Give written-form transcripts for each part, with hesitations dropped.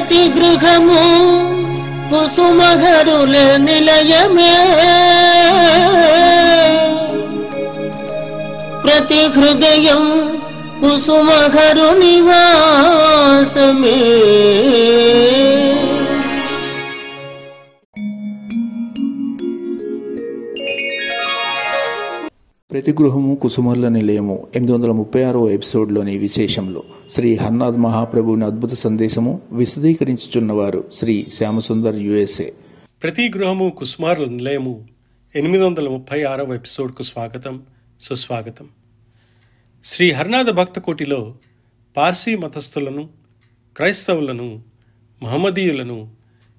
ప్రతి గృహము కుసుమహరుల నిలయమే, ప్రతి హృదయం కుసుమహరు నివాసమే. ప్రతి గృహము కుసుమర్ల నిలయము 836వ ఎపిసోడ్లోని విశేషంలో శ్రీ హర్నాథ్ మహాప్రభుని అద్భుత సందేశము విశదీకరించుచున్నవారు శ్రీ శ్యామసుందర్ USA. ప్రతి గృహము కుసుమార్ల నిలయము 836వ ఎపిసోడ్కు స్వాగతం, సుస్వాగతం. శ్రీ హర్నాథ భక్త కోటిలో పార్సీ మతస్థులను, క్రైస్తవులను, మహమ్మదీయులను,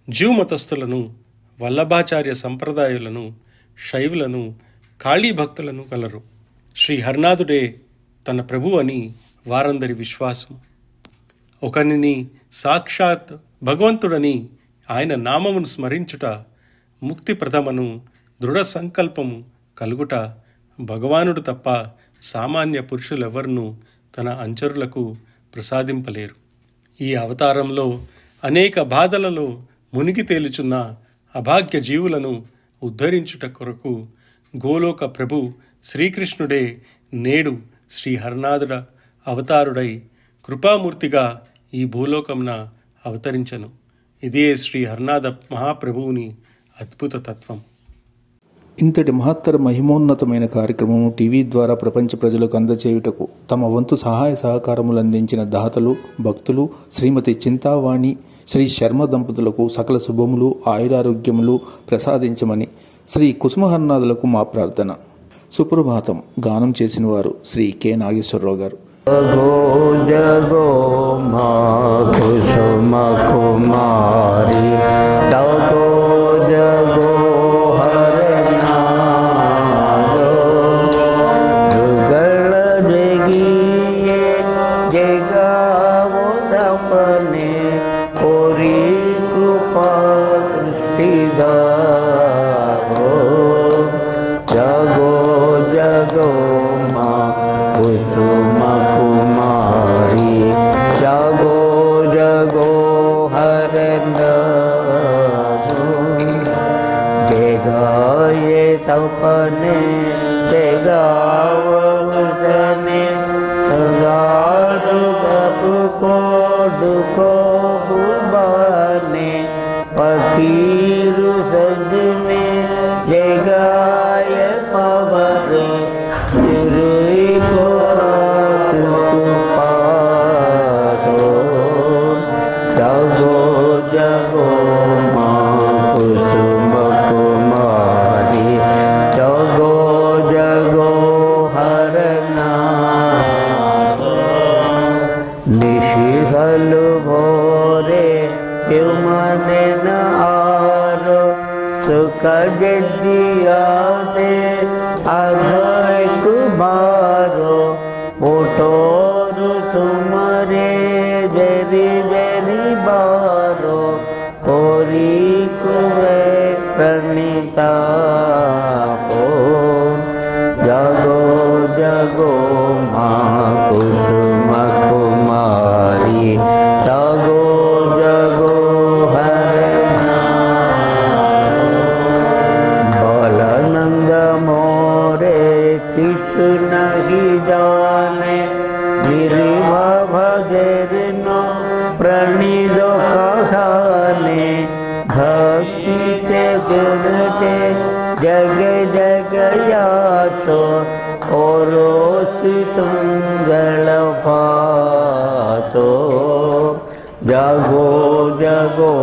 జూ మతస్థులను, వల్లభాచార్య సంప్రదాయులను, శైవులను, కాళీ భక్తులను కలరు. శ్రీ హర్నాథుడే తన ప్రభు అని వారందరి విశ్వాసం. ఒకరిని సాక్షాత్ భగవంతుడని ఆయన నామమును స్మరించుట, ముక్తి ప్రథమను దృఢ సంకల్పము కలుగుట భగవానుడు తప్ప సామాన్య పురుషులెవరునూ తన అంచరులకు ప్రసాదింపలేరు. ఈ అవతారంలో అనేక బాధలలో మునిగి తేలుచున్న అభాగ్య జీవులను ఉద్ధరించుట కొరకు గోలోక ప్రభు శ్రీకృష్ణుడే నేడు శ్రీ హర్నాథుడ అవతారుడై కృపామూర్తిగా ఈ భూలోకమున అవతరించను. ఇదే శ్రీ హర్నాథ మహాప్రభువుని అద్భుత తత్వం. ఇంతటి మహత్తర మహిమోన్నతమైన కార్యక్రమము టీవీ ద్వారా ప్రపంచ ప్రజలకు అందచేయుటకు తమ వంతు సహాయ సహకారములు అందించిన దాతలు, భక్తులు శ్రీమతి చింతావాణి, శ్రీ శర్మ దంపతులకు సకల శుభములు, ఆయురారోగ్యములు ప్రసాదించమని శ్రీ కుసుమహర్నాథులకు మా ప్రార్థన. సుప్రభాతం గానం చేసిన వారు శ్రీ కె నాగేశ్వరరావు గారు. జగో జగో మా కుసుమ కుమారి, జగో జగో హరనాథో, జుగళ జగియే జగావో తపనే, కోరి కృపా దృష్టిదా. జగో జగో మా కుసుమ కుమారి, జగో జగో హరనాథో, జగాయే తపనే జగావనే, గారు గపు కోడు కోబుబానే, పకీరు సజనే జగాయ పవరే, సిరుయి కో పాతో. జగో జగో మా కుసుమ కుమారి, జగో జగో హరనాథో, నిశిహలు భోరే తిరుమనే ఆరో, సుఖ జడ్డియాదే అధైక్ బారో, ఓటోరు తుమరే జరి జరి బారో, కోరి కువే ప్రణితాపో. జగో జగో మా కుసుమ కుమారి, జగో జగో బలనంద మోరే किछु नहीं जाने, निर्भव भजनो प्रणिदो कहाने, भक्ति से गिरते जग जग याचो, ओरोसी तुंगल पाचो. जगो जगो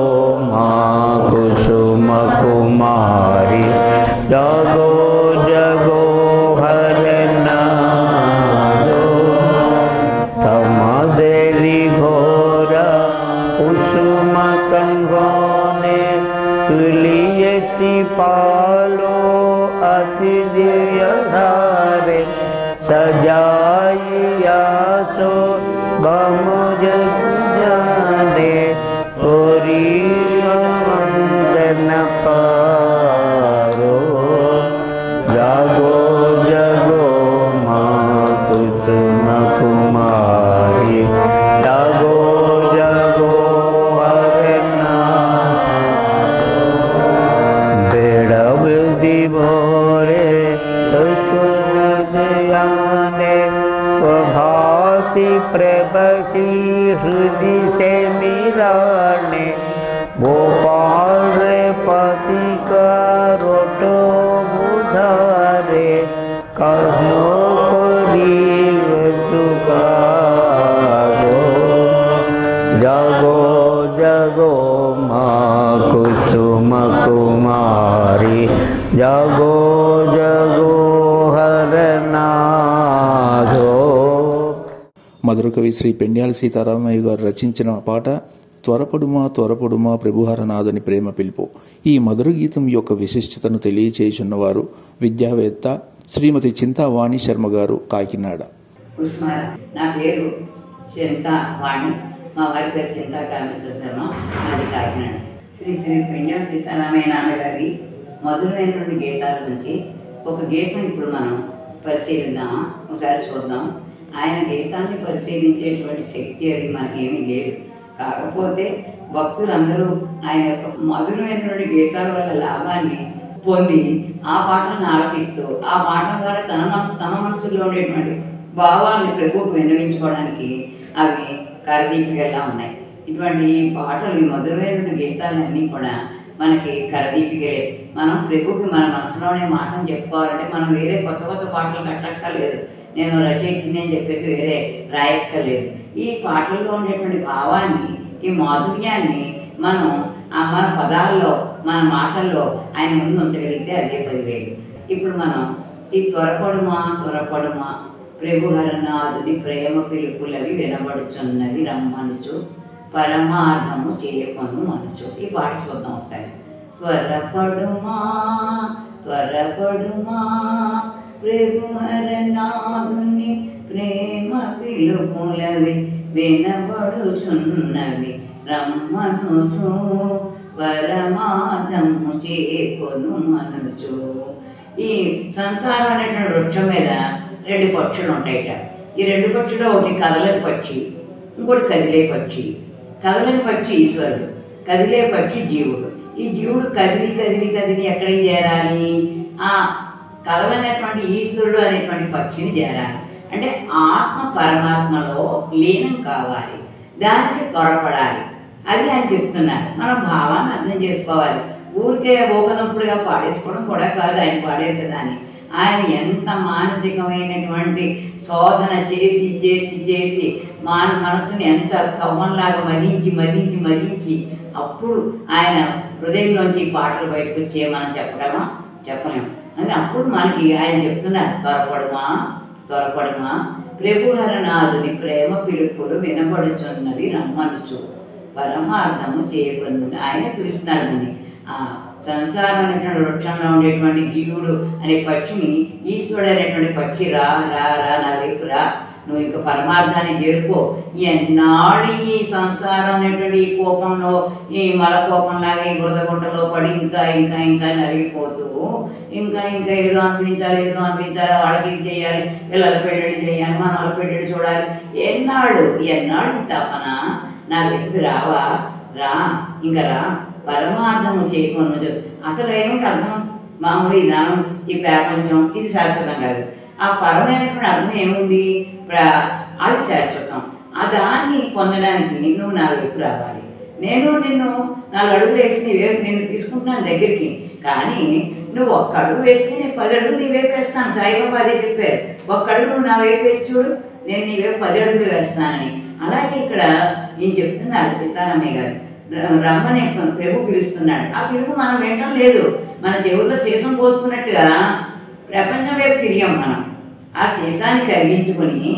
माँ कुसुम कुमारी, जगो जगो हरनाथो, तमदेरी घोरा कुसुम कंगोने, तुलियति पालो अति दिव्य धारे, सजाइया सो बमुज जाने, ओरी मंदन पारो. जागो जगो माँ कुसुम कुमारी, जागो जगो हर कहो करीब तुकारो जगो जगो माँ कुसुम कुमारी जगो जगो हरनाथो। మధుర కవి శ్రీ పెండ్యాల సీతారామయ్య గారు రచించిన పాట త్వరపడుమా త్వరపడుమా ప్రభుహరనాథుని ప్రేమ పిలుపు. ఈ మధుర గీతం యొక్క విశిష్టతను తెలియచేయుచున్నవారు విద్యావేత్త శ్రీమతి చింతావాణి శర్మ గారు, కాకినాడ. నా పేరు చింతావాణి, మా వారి పేరు చింతా కామేశ్వర శర్మ, మాది కాకినాడ. శ్రీ శ్రీ పెండ్యాల సీతారామయ్య నాన్నగారి మధురమైనటువంటి గీతాల నుంచి ఒక గీతం ఇప్పుడు మనం పరిశీలిద్దామా, ఒకసారి చూద్దాం. ఆయన గీతాన్ని పరిశీలించేటువంటి శక్తి అది మనకేమీ లేదు. కాకపోతే భక్తులందరూ ఆయన యొక్క మధురమైనటువంటి గీతాల వల్ల లాభాన్ని పొంది ఆ పాటలను ఆలపిస్తూ ఆ పాటల ద్వారా తమ మనసులో ఉండేటువంటి భావాన్ని ప్రభువుకు విన్నవించుకోవడానికి అవి కరదీపికల్లా ఉన్నాయి. ఇటువంటి పాటలు, ఈ మధురమైనటువంటి గీతాలన్నీ కూడా మనకి కరదీపికలే. మనం ప్రభువుకి మన మనసులోనే మాటను చెప్పుకోవాలంటే మనం వేరే కొత్త కొత్త పాటలు కట్టక్కర్లేదు, నేను రచయితని అని చెప్పేసి వేరే రాయక్కర్లేదు. ఈ పాటల్లో ఉండేటువంటి భావాన్ని, ఈ మాధుర్యాన్ని మనం మన పదాల్లో, మన మాటల్లో ఆయన ముందు ఉంచగలిగితే అదే 10,000. ఇప్పుడు మనం ఈ త్వరపడుమా త్వరపడుమా ప్రభుహరనాథుని ప్రేమ పిలుపులవి వినబడుచున్నవి రమ్మనుచు పరమార్థము చేయకొను మనచు. ఈ పాట చూద్దాం ఒకసారి. త్వరపడుమా త్వరపడుమా ప్రభుహరనాథుని ప్రేమ పిలుపులవి వినబడుచున్నవి రమ్మనుచు పరమార్థము చేకొను మనచు. ఈ సంసారం అనేటువంటి వృక్షం మీద 2 పక్షులు ఉంటాయిట. ఈ 2 పక్షులు ఒకటి కదలని పక్షి, ఇంకోటి కదిలే పక్షి. కదలని పక్షి ఈశ్వరుడు, కదిలే పక్షి జీవుడు. ఈ జీవుడు కదిలి కదిలి కదిలి ఎక్కడికి చేరాలి? ఆ కదలనేటువంటి ఈశ్వరుడు అనేటువంటి పక్షిని చేరాలి. అంటే ఆత్మ పరమాత్మలో లీనం కావాలి, దానికి త్వరపడాలి. అది ఆయన చెప్తున్నారు. మనం భావాన్ని అర్థం చేసుకోవాలి. ఊరికే ఊకదంపుడుగా పాడేసుకోవడం కూడా కాదు ఆయన పాడేది కదా అని. ఆయన ఎంత మానసికమైనటువంటి శోధన చేసి చేసి చేసి మనసుని ఎంత కవ్వంలాగా మదించి మదించి మదించి అప్పుడు ఆయన హృదయంలోంచి పాటలు బయటకు వచ్చే మనం చెప్పగలమా? చెప్పలేము. అని అప్పుడు మనకి ఆయన చెప్తున్నారు, త్వరపడుమా త్వరపడుమా ప్రభుహరనాథుని ప్రేమ పిలుపులు వినబడుచున్నవి రమ్మనుచు పరమార్థము చేయబడి. ఆయనే పిలుస్తున్నాడు అని. ఆ సంసారం అనేటువంటి వృక్షంలో ఉండేటువంటి జీవుడు అనే పక్షిని ఈశ్వరుడు అనేటువంటి పక్షి రా రా రా నా వైపు రా, నువ్వు ఇంకా పరమార్థాన్ని చేరుకో. ఎన్నాడు ఈ సంసారం అనేటువంటి ఈ కోపంలో, ఈ మల కోపంలాగా ఈ బురదగుంటలో పడి ఇంకా ఇంకా ఇంకా నలిగిపోతూ ఇంకా ఇంకా ఏదో అనిపించాలి వాళ్ళకి ఇది చేయాలి, పిల్లల పెళ్ళిళ్ళు చేయాలి, మన పెళ్ళిళ్ళు చూడాలి. ఎన్నాడు తపన? నా వైపు రావా, రా, ఇంకా రా, పరమార్థము చేయకొను. అసలు ఏమిటి అర్థం? మామూలు ఈ దానం, ఈ ప్రపంచం ఇది శాశ్వతం కాదు. ఆ పరమైనటువంటి అర్థం ఏముంది? అది శాశ్వతం. ఆ దాన్ని పొందడానికి నువ్వు నా వైపు రావాలి. నేను నిన్ను 4 అడుగులు వేసి నిన్ను తీసుకుంటున్నాను దగ్గరికి, కానీ నువ్వు 1 అడుగు వేస్తే నేను 10 అడుగులు నీ వైపు వేస్తాను. సాయిబాబా అదే చెప్పారు, 1 అడుగు నువ్వు నా వైపు వేసి చూడు, నేను నీ వైపు 10 అడుగులు వేస్తానని. అలాగే ఇక్కడ ఈయన చెప్తున్నారు సీతారామయ్య గారు, రమ్మని ప్రభు పిలుస్తున్నాడు. ఆ పిలుపు మనం వినటం లేదు. మన చెవుల్లో సీసం పోసుకున్నట్టుగా ప్రపంచం వైపు తిరిగాం మనం. ఆ సీసాన్ని కరిగించుకొని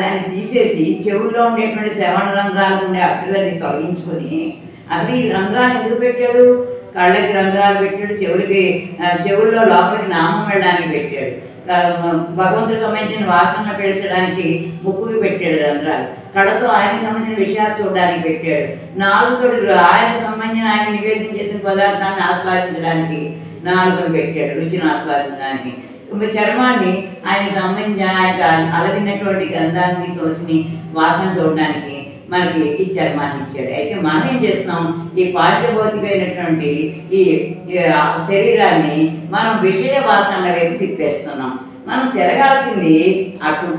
దాన్ని తీసేసి చెవుల్లో ఉండేటువంటి శ్రవణ రంధ్రాలు ఉండే అట్టులన్నీ తొలగించుకొని, అసలు ఈ రంధ్రాలు ఎందుకు పెట్టాడు? కళ్ళకి రంధ్రాలు పెట్టాడు, చెవుల్లో లోపలికి నామం వెళ్ళడానికి పెట్టాడు, భగవంతుడికి సంబంధించిన వాసన పీల్చడానికి ముక్కుకి పెట్టాడు రంధ్రాలు, కళ్ళతో ఆయనకు సంబంధించిన విషయాలు చూడడానికి పెట్టాడు, నాలుగుతోటి ఆయనకు సంబంధించిన ఆయన నివేదన చేసిన పదార్థాన్ని ఆస్వాదించడానికి 4 పెట్టాడు, రుచిని ఆస్వాదించడానికి. చర్మాన్ని ఆయనకు సంబంధించిన ఆయనకు అలదినటువంటి గంధాన్ని, తులసిని వాసన చూడడానికి మనకి ఈ చర్మాన్ని ఇచ్చాడు. అయితే మనం ఏం చేస్తున్నాం? ఈ పాఠ్యభౌతికమైనటువంటి ఈ శరీరాన్ని మనం విషయ వాసనల వైపు తిప్పేస్తున్నాం. మనం తిరగాల్సింది అటు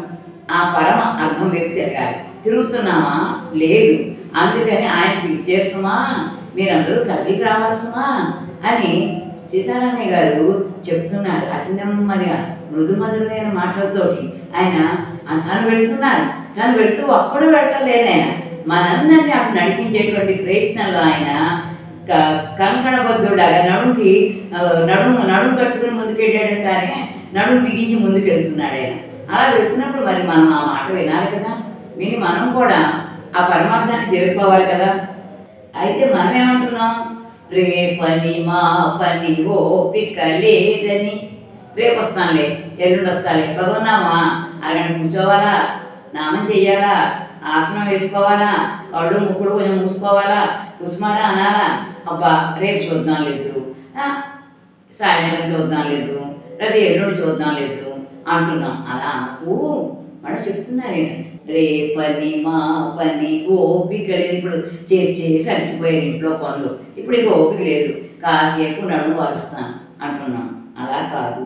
ఆ పరమ అర్థం వైపు తిరగాలి. తిరుగుతున్నామా? లేదు. అందుకని ఆయన పిలిచేస్తుమా, మీరందరూ కదిలికి రావాల్సుమా అని సీతారామయ్య గారు చెప్తున్నారు అతి నెమ్మదిగా మృదు మధురమైన మాటలతోటి. ఆయన తను వెళ్తున్నారు, తను వెళ్తూ ఒక్కడు వెళ్ళలేదు. ఆయన మనందరినీ అటు నడిపించేటువంటి ప్రయత్నంలో ఆయన కంకణబద్ధుడాగా నడుము కట్టుకుని ముందుకెళ్ళాడంటారే, నడుము బిగించి ముందుకెళ్తున్నాడు ఆయన. అలా వెళ్తున్నప్పుడు మరి మనం ఆ మాట వినాలి కదా, విని మనం కూడా ఆ పరమార్థాన్ని చేరుకోవాలి కదా. అయితే మనం ఏమంటున్నాం, రేపని మా పని ఓపిక లేదని, రేపు వస్తానులే, ఎల్లుండి వస్తాలే, భగవన్నామా అరగంట కూర్చోవాలా, నామం చెయ్యాలా, ఆసనం వేసుకోవాలా, కళ్ళు ముక్కుడు కొంచెం మూసుకోవాలా, కుసుమారా అనాలా, అబ్బా రేపు చూద్దాం లేదు, సాయంత్రం చూద్దాం లేదు, లేదా ఎల్లుండి చూద్దాం లేదు అంటున్నాం. అలా నాకు మనం చెప్తున్నారు నేను, రేపని మా పని ఓపిక లేదు. ఇప్పుడు చేసి అలసిపోయారు ఇంట్లో పనులు, ఇప్పుడు ఇంకా ఓపిక లేదు, కాసేపు నడుము వారుస్తాను అంటున్నాం. అలా కాదు,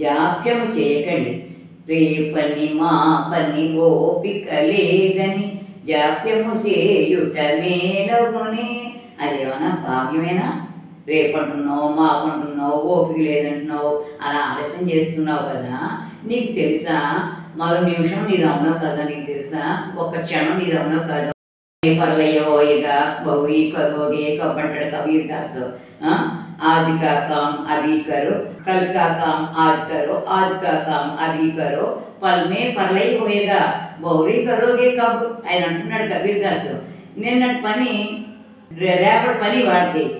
జాప్యము చేయకండి. రేపని మా పని ఓపిక లేదని జాప్యము చేయుట మేలగునే. అదేమన్నా భాగ్యమేనా? రేపంటున్నావు, మాపంటున్నావు, ఓపిక లేదంటున్నావు, అలా ఆలస్యం చేస్తున్నావు కదా. నీకు తెలుసా మరో నిమిషం నీది అవునో కదా, నీకు తెలుసా ఒక్క క్షణం నీది అవునో కదా. పర్లయోగా బహుయి కరోగే కబ్బంటాడు కబీర్ దాస్. आज का काम अभी करो, कल का काम आज करो, आज का काम अभी करो, पल में परलय होएगा, బౌరీ కరోగే కబ్ ఆయన అంటున్నాడు కబీర్ దాస్. నిన్నటి పని రేపటి పని వాడు చేయి,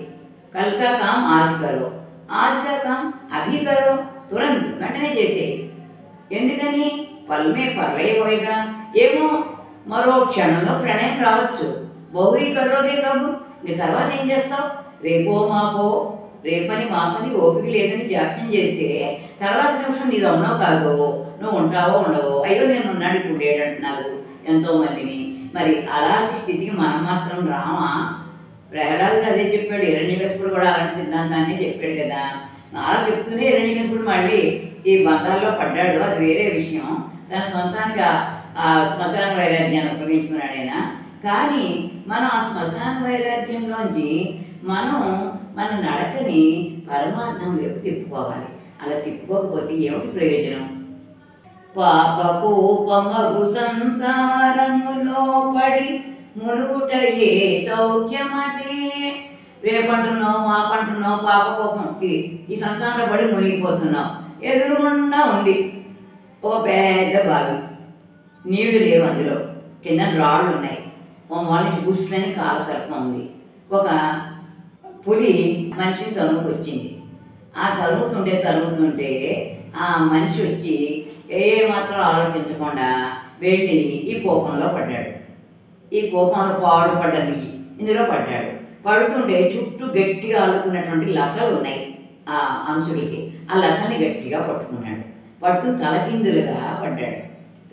కల్ కా కామ్ ఆజ్ కరో, ఆజ్ కా కామ్ అభి కరో, తురంత్ వెంటనే చేసేయి. ఎందుకని? పల్మే పర్లయ పోయిగా, ఏమో మరో క్షణంలో ప్రళయం రావచ్చు. బౌరీ కరోగే కబ్, ఇంక తర్వాత ఏం చేస్తావు? రేపో మాపో, రేపని మాపని ఓపిక లేదని జాప్యం చేస్తే తర్వాత నిమిషం నీది అవునో కాదో, నువ్వు ఉంటావో ఉండవో, అయ్యో నేను ఉన్నాడు ఇప్పుడు లేడంటున్నారు ఎంతోమందిని. మరి అలాంటి స్థితికి మనం మాత్రం రామా? ప్రహ్లాదుడు అదే చెప్పాడు, హిరణ్యకశిపుడు కూడా అలాంటి సిద్ధాంతాన్ని చెప్పాడు కదా. అలా చెప్తూనే హిరణ్యకశిపుడు మళ్ళీ ఈ బంధాల్లో పడ్డాడు, అది వేరే విషయం. తన సొంతానికి ఆ శ్మశాన వైరాగ్యాన్ని ఉపయోగించుకున్నాడు ఆయన. కానీ మనం ఆ శ్మశాన వైరాగ్యంలోంచి మన నడకని పరమార్థం వైపు తిప్పుకోవాలి. అలా తిప్పుకోకపోతే ఏమిటి ప్రయోజనం? పాపకోపమగు సంసారములో పడి మునుగుట ఏ సౌఖ్యమటే. రేపంటున్నావు, మాపంటున్నావు, పాపకోపం ఈ సంసారంలో పడి మునిగిపోతున్నావు. ఎదురుగుండా ఉంది ఒక పెద్ద బావి, నీళ్లు లేవు, అందులో కింద రాళ్ళు ఉన్నాయి, వాళ్ళకి బుస్లని కాలసర్పం ఉంది. ఒక పులి మనిషిని తరుముకు వచ్చింది. ఆ తరుముతుంటే ఆ మనిషి వచ్చి ఏ మాత్రం ఆలోచించకుండా వెళ్ళి ఈ కోపంలో పడ్డాడు. ఈ కోపంలో పాడుపడ్డ ఇందులో పడ్డాడు. పడుతుంటే చుట్టూ గట్టిగా ఆడుకున్నటువంటి లతలు ఉన్నాయి ఆ అంచులకి. ఆ లతని గట్టిగా పట్టుకున్నాడు. పట్టుకుని తలకిందులుగా పడ్డాడు.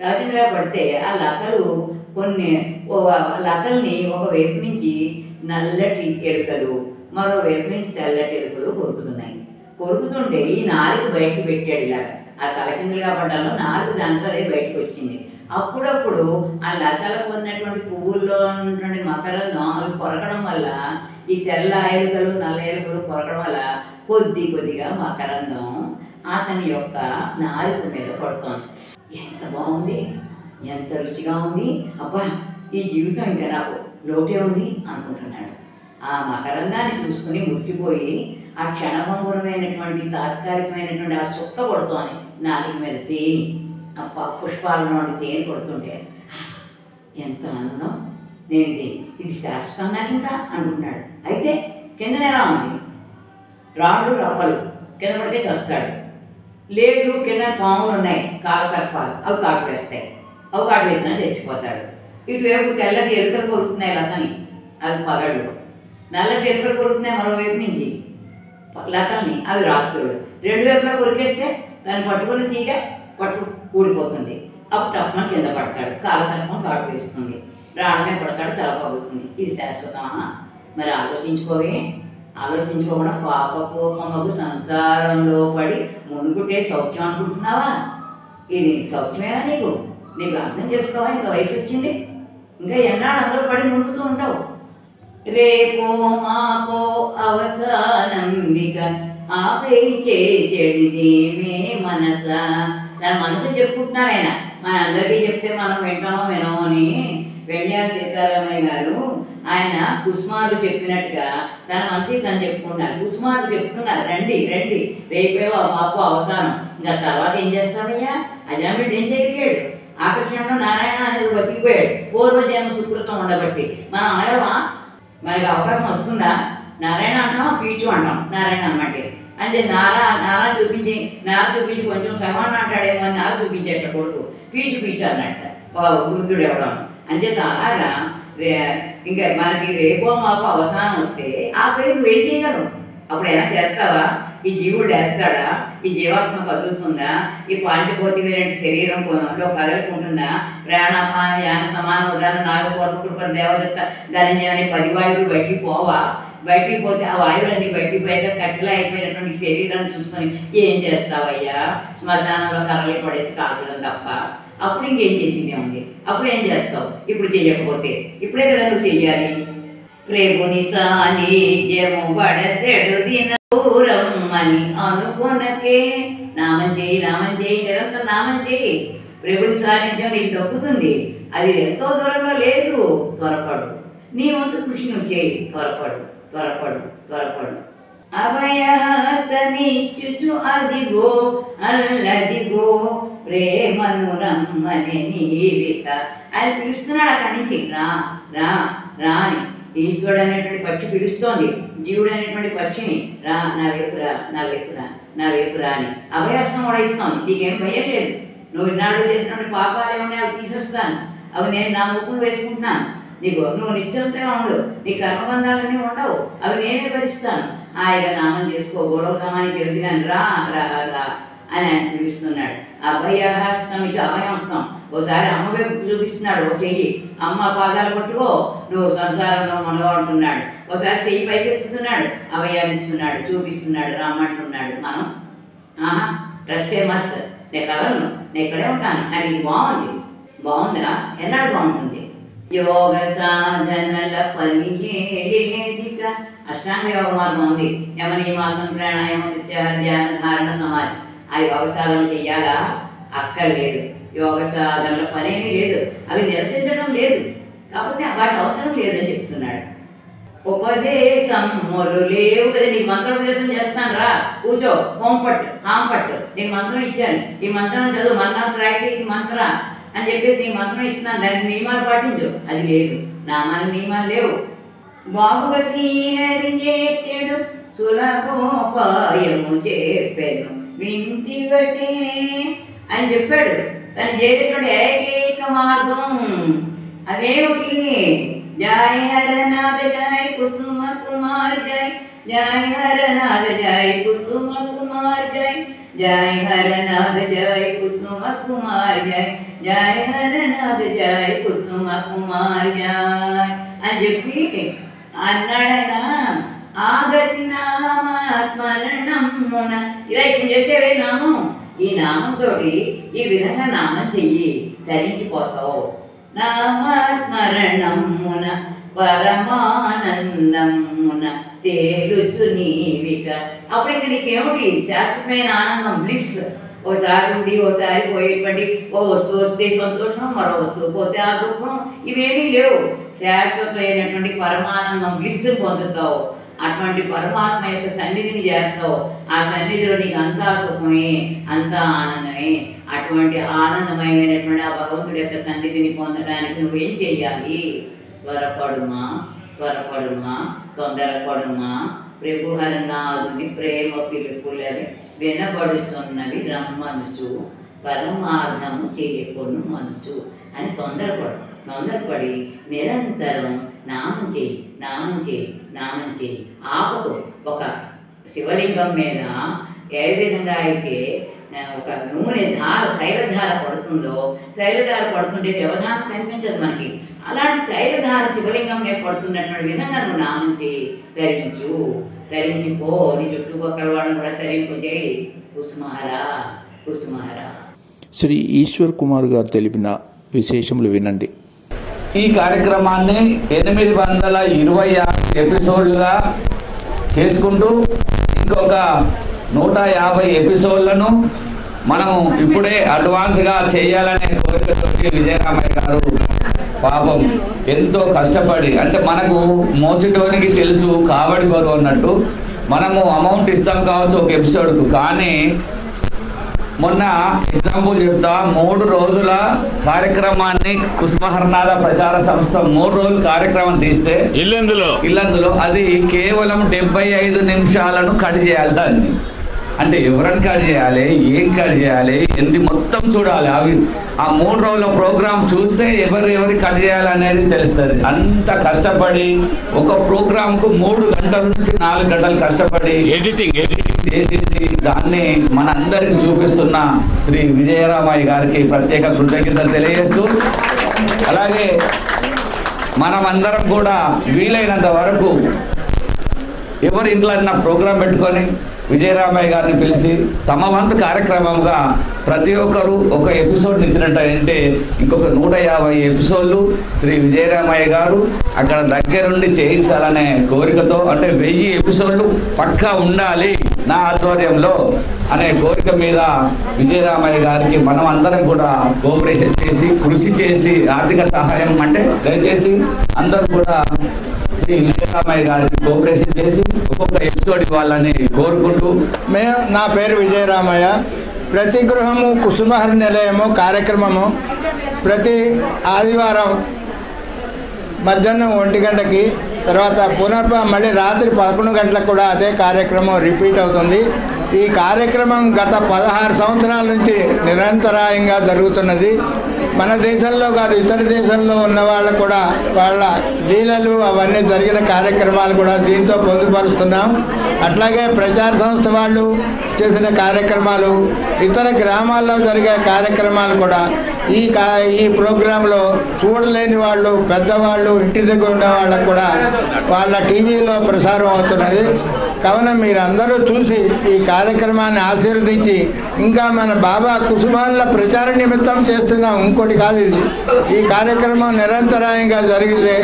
తలకిందులుగా పడితే ఆ లతలు లతల్ని ఒకవైపు నుంచి నల్లటి ఎలుకలు, మరోవైపు నుంచి తెల్లటి ఎలుకలు కొరుకుతున్నాయి. కొరుకుతుంటే ఈ నాలుగు బయటకు పెట్టాడు. ఇలాగా ఆ తలకిందులుగా పడ్డాలో నాలుగు దాంట్లో అదే బయటకు వచ్చింది. అప్పుడప్పుడు ఆ లతలకు ఉన్నటువంటి పువ్వుల్లో ఉన్నటువంటి మకరందం అవి కొరకడం వల్ల, ఈ తెల్ల ఎలుకలు నల్ల ఎలుకలు కొరకడం వల్ల కొద్దిగా మకరందం అతని యొక్క నాలుక మీద పడుతోంది. ఎంత బాగుంది, ఎంత రుచిగా ఉంది, అబ్బా ఈ జీవితం ఇంకా నాకు లోటే ఉంది అనుకుంటున్నాడు. ఆ మకరందాన్ని చూసుకుని మురిసిపోయి ఆ క్షణభంగురమైనటువంటి తాత్కాలికమైనటువంటి ఆ చుక్క పడుతోంది నాలుక మీద తేనె, ఆ పుష్పాలలో తేనె పడుతుంటే ఎంత ఆనందం, నేను ఇది శాశ్వతం నాకు ఇంకా అనుకుంటున్నాడు. అయితే కింద ఎలా ఉంది, రాళ్ళు రప్పలు, కింద పడితే చస్తాడు. లేదు కింద పాములు ఉన్నాయి, కాలసర్పాలు, అవి కాటు వేస్తాయి, అవి కాటు వేసినా చచ్చిపోతాడు. ఇటువైపు తెల్లటి ఎలుకలు కొరుకుతున్నాయి లతని, అవి పగళ్ళు. నల్లటి ఎలుకలు కొరుకుతున్నాయి మరోవైపు నుంచి లతల్ని, అవి రాత్రులు. రెండు వైపులా కొరికేస్తే దాన్ని పట్టుకుని తీగ ఊడిపోతుంది. అప్పుడు టప్పని కింద పడతాడు, కాలసర్పం కాటు వేస్తుంది, రాళ్ళమే పడతాడు, తల పగులుతుంది. ఇది శాశ్వతమా? మరి ఆలోచించుకోకుండా పాపకోపమగు సంసారంలో పడి మునుగుటే సౌఖ్యం అనుకుంటున్నావా? ఇది సౌఖ్యమేనా? నీకు అర్థం చేసుకోవా? ఇంత వయసు వచ్చింది, ఇంకా ఎన్నాడు అందులో పడి మునుగుతూ ఉంటావు. రేపో మాపో అవసానంబిక ఆపై చేసేడిదేమే మనస. తన మనసు చెప్పుకుంటున్నారు ఆయన. మన అందరికీ చెప్తే మనం వింటామో వినమో అని వెండియాల సీతారామయ్య గారు ఆయన కుసుమాలు చెప్పినట్టుగా తన మనసుకి తను చెప్పుకుంటున్నారు. కుసుమాలు చెప్తున్నారు, రండి రండి రేపే మాపు అవసానం. ఇంకా తర్వాత ఏం చేస్తామయ్యా? అజామిడ్ ఏం చేయగలిగాడు? ఆకర్షణలో నారాయణ అనేది బతికిపోయాడు. పూర్వజన్మ సుకృతం ఉండబట్టి మనం అనగమా? మనకి అవకాశం వస్తుందా? నారాయణ అంటామా, పీచు అంటాం. నారాయణ అన్నమాట అంటే నారా చూపించి కొంచెం సమానం అంటాడేమో అని నార చూపించేట కొడుకు పీచు అన్నట్ట వృద్ధుడు ఎవడం. అంచేత అలాగా ఇంకా మనకి రేపో మాపో అవసానం వస్తే ఆ పేరు నువ్వేం చేయగలవు? అప్పుడు ఎలా చేస్తావా? ఈ జీవుడు వేస్తాడా? ఈ జీవాత్మ కదులుతుందా? ఈ పాంచభౌతికమైన శరీరంలో కదులుకుంటుందా? ప్రాణాపాన యాన సమాన ఉదాహరణ నాగపూర్వకృపణ దేవదత్త ధనంజయని 10 వాయువులు బయటికి పోవా? బయటికి పోతే ఆ వాయువులన్నీ బయటికి పోయాక కట్టెలా అయిపోయినటువంటి శరీరాన్ని చూసుకొని ఏం చేస్తావయ్యా? శ్మశానంలో కర్రలు పడేసి కాల్చడం తప్ప. అప్పుడు ఇంకేం చేసింది ఉంది? అప్పుడు ఏం చేస్తావు? ఇప్పుడు చెయ్యకపోతే ఇప్పుడే కదా నువ్వు చెయ్యాలి. ప్రేముని సాన్నిధ్యము పడసెడు దినూరమ్మని అనుకొనకే. నామం చేయి నిరంతరం నామం చేయి. ప్రభుని సాన్నిధ్యం నీకు దక్కుతుంది. అది ఎంతో దూరంలో లేదు. త్వరపడు, నీ వంతు కృషి నువ్వు చేయి. త్వరపడు. అభయహస్తమిచ్చుచు అదిగో అల్లదిగో ప్రేమను రమ్మని నీవిక. ఆయన పిలుస్తున్నాడు అక్కడి నుంచి. రా అని ఈశ్వరుడు అనేటువంటి పక్షి పిలుస్తోంది జీవుడు అనేటువంటి పక్షిని. నా వైపు రా అని అభయహస్తం కూడా ఇస్తోంది. నీకేం భయం లేదు. నువ్వు ఇన్నాళ్ళు చేసినటువంటి పాపాలు ఏమన్నా అవి తీసేస్తాను. అవి నేను నా ముక్కును వేసుకుంటున్నాను. నువ్వు నిశ్చలంగా ఉండు. నీ కర్మబంధాలన్నీ ఉండవు. అవి నేనే భరిస్తాను. హాయిగా నామం చేసుకో. గొడవతమని చెబుతుంది కానీ రా అని ఆయన పిలుస్తున్నాడు. అభయహస్తం ఇటు అభయహస్తం. ఓసారి అమ్మ వైపు చూపిస్తున్నాడు, ఓ చెయ్యి అమ్మ పాదాలు పట్టుకో నువ్వు సంసారంలో మనగంటున్నాడు. ఓసారి చెయ్యి పైకి ఎత్తుతున్నాడు, అభయాన్నిస్తున్నాడు, చూపిస్తున్నాడు, రమ్మంటున్నాడు. మనం డ్రెస్సే మస్, నేను కదలను, నేను ఇక్కడే ఉంటాను, నాకు ఇది బాగుందా? ఎన్నాడు బాగుంటుంది? యోగ సాధనల పని ఏదిక. అష్టాంగ యోగ మార్గం ఉంది. యమనియమాసనం, ప్రాణాయామం, ధ్యాన, ధారణ, సమాధి. ఆ యోగ సాధన చెయ్యాలా? అక్కర్లేదు. యోగ సాధనల పనేమీ లేదు. అవి నిరసించడం లేదు. కాకపోతే వాటి అవసరం లేదని చెప్తున్నాడు. ఉపదేశములు లేవు కదా. నీకు మంత్రోపదేశం చేస్తాను, రా కూర్చో, హాంపట్టు నీకు మంత్రం ఇచ్చాను, ఈ మంత్రం చదువు, మన్నాత్రాయితే ఇది మంత్ర అని చెప్పేసి నీ మంత్రం ఇస్తున్నాను, దానికి నియమాలు పాటించు. అది లేదు. నామానికి నియమాలు లేవు. బాబుగా శ్రీహరి చేర్చెడు సులభోపాయము చెప్పాను వింటివటే అని చెప్పాడు. తను చేసేటువంటి ఏకైక మార్గం అదేమిటి? జయ హరనాథ జయ కుసుమ కుమార్ జయ, జయ హరనాథ జయ కుసుమ కుమార్ జయ, జయ హరనాథ జయ కుసుమ కుమార్ జయ, జయ హరనాథ జయ కుసుమ కుమార్ జయ అని చెప్పి అన్నాడైనా. ఆగతి నామ స్మరణమున. ఇలా ఇప్పుడు చేసేవే నామం. ఈ నామంతో ఈ విధంగా నామం చెయ్యి, ధరించిపోతావు. నామస్మరణమున పరమానందమున తేలుచు నీవిక. అప్పుడు ఇంక నీకేమిటి? శాశ్వతమైన ఆనందం, బ్లిస్. ఓసారి ఉండి ఓసారి పోయేటువంటి ఓ వస్తువు వస్తే సంతోషం, మరో వస్తువు పోతే ఆ దుఃఖం, ఇవేమీ లేవు. శాశ్వతమైనటువంటి పరమానందం, బ్లిస్ పొందుతావు. అటువంటి పరమాత్మ యొక్క సన్నిధిని చేస్తావు. ఆ సన్నిధిలో నీకు అంతా సుఖమే, అంతా ఆనందమే. అటువంటి ఆనందమయమైనటువంటి ఆ భగవంతుడి యొక్క సన్నిధిని పొందడానికి నువ్వేం చెయ్యాలి? త్వరపడుమా, తొందరపడుమా. ప్రభుహరనాథుని ప్రేమ పిలుపులవి వినబడుచున్నవి రమ్మనుచు, పరమార్థము చేయకొను మనుచు అని తొందరపడి నిరంతరం నామం చేయి. ఆపకు. ఒక శివలింగం మీద ఏ విధంగా అయితే ఒక నూనె తైలధార పడుతుంటే వ్యవధానం కనిపించదు మనకి. అలాంటి తైలధార శివలింగం మీద పడుతున్నటువంటి విధంగా నువ్వు నామం చేయి. తరించిపో. నీ చుట్టుపక్కల వాళ్ళని కూడా తరింపు చేయి. కుసుమహరా. శ్రీ ఈశ్వర్ కుమార్ గారు తెలిపిన విశేషములు వినండి. ఈ కార్యక్రమాన్ని 826 ఎపిసోడ్లుగా చేసుకుంటూ ఇంకొక 150 ఎపిసోడ్లను మనం ఇప్పుడే అడ్వాన్స్గా చేయాలనే కోరికతో విజయరామయ్య గారు పాపం ఎంతో కష్టపడి, అంటే మనకు మోసిటోనికి తెలుసు కావడి బరువు అన్నట్టు, మనము అమౌంట్ ఇస్తాం కావచ్చు ఒక ఎపిసోడ్కు, కానీ మొన్న ఎగ్జాంపుల్ చెప్తా, 3 రోజుల కార్యక్రమాన్ని కుసుమహర్నాథ ప్రచార సంస్థ 3 రోజులు కార్యక్రమం తీస్తే ఇల్లందులో అది కేవలం 75 నిమిషాలను కట్ చేయాలి. దాన్ని అంటే ఎవరిని కట్ చేయాలి, ఏం కట్ చేయాలి, ఎన్ని మొత్తం చూడాలి. అవి ఆ 3 రోజుల ప్రోగ్రాం చూస్తే ఎవరి కట్ చేయాలి అనేది తెలుస్తుంది. అంత కష్టపడి ఒక ప్రోగ్రాంకు 3 గంటల నుంచి 4 గంటలు కష్టపడి ఎడిటింగ్ చేసేసి దాన్ని మనందరికి చూపిస్తున్న శ్రీ విజయరామయ్య గారికి ప్రత్యేక కృతజ్ఞతలు తెలియజేస్తూ, అలాగే మనమందరం కూడా వీలైనంత వరకు ఎవరి ఇంట్లో ప్రోగ్రాం పెట్టుకొని విజయరామయ్య గారిని పిలిచి తమ వంతు కార్యక్రమంగా ప్రతి ఒక్కరు ఒక ఎపిసోడ్ ఇచ్చినట్టయితే ఇంకొక 150 ఎపిసోడ్లు శ్రీ విజయరామయ్య గారు అక్కడ దగ్గరుండి చేయించాలనే కోరికతో, అంటే 1000 ఎపిసోడ్లు పక్కా ఉండాలి నా ఆధ్వర్యంలో అనే కోరిక మీద విజయరామయ్య గారికి మనం అందరం కూడా కోఆపరేషన్ చేసి కృషి చేసి ఆర్థిక సహాయం అంటే దయచేసి అందరూ కూడా శ్రీ విజయరామయ్య గారికి కోఆపరేషన్ చేసి ఒక్కొక్క ఎపిసోడ్ ఇవ్వాలని కోరుకుంటూ, నా పేరు విజయరామయ్య. ప్రతి గృహము కుసుమహర్ నిలయము కార్యక్రమము ప్రతి ఆదివారం మధ్యాహ్నం 1 గంటకి, తర్వాత మళ్ళీ రాత్రి 11 గంటలకు కూడా అదే కార్యక్రమం రిపీట్ అవుతుంది. ఈ కార్యక్రమం గత 16 సంవత్సరాల నుంచి నిరంతరాయంగా జరుగుతున్నది. మన దేశంలో కాదు, ఇతర దేశంలో ఉన్న వాళ్ళు కూడా వాళ్ళ లీలలు అవన్నీ జరిగిన కార్యక్రమాలు కూడా దీంతో పొందుపరుస్తున్నాం. అట్లాగే ప్రచార సంస్థ వాళ్ళు చేసిన కార్యక్రమాలు, ఇతర గ్రామాల్లో జరిగే కార్యక్రమాలు కూడా ఈ ప్రోగ్రాంలో చూడలేని వాళ్ళు, పెద్దవాళ్ళు, ఇంటి దగ్గర ఉన్న వాళ్ళకు కూడా వాళ్ళ టీవీలో ప్రసారం అవుతున్నది. కావున మీరందరూ చూసి ఈ కార్యక్రమాన్ని ఆశీర్వదించి, ఇంకా మన బాబా కుసుమాల ప్రచార నిమిత్తం చేస్తున్నాం, ఇంకోటి కాదు ఇది. ఈ కార్యక్రమం నిరంతరాయంగా జరిగితే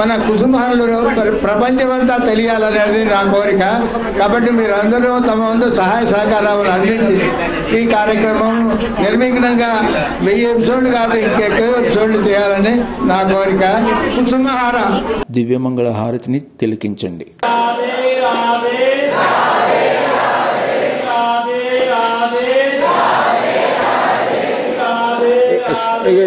మన కుసుమహరులు ప్రపంచమంతా తెలియాలనేది నా కోరిక. కాబట్టి మీరందరూ తమ వంతు సహాయ సహకారాలు అందించి ఈ కార్యక్రమం నిర్విఘ్నంగా 1000 ఎపిసోడ్లు కాదు ఇంకెక్కువ ఎపిసోడ్లు చేయాలని నా కోరిక. కుసుమహార దివ్యమంగళ హారతిని తిలకించండి. ఇక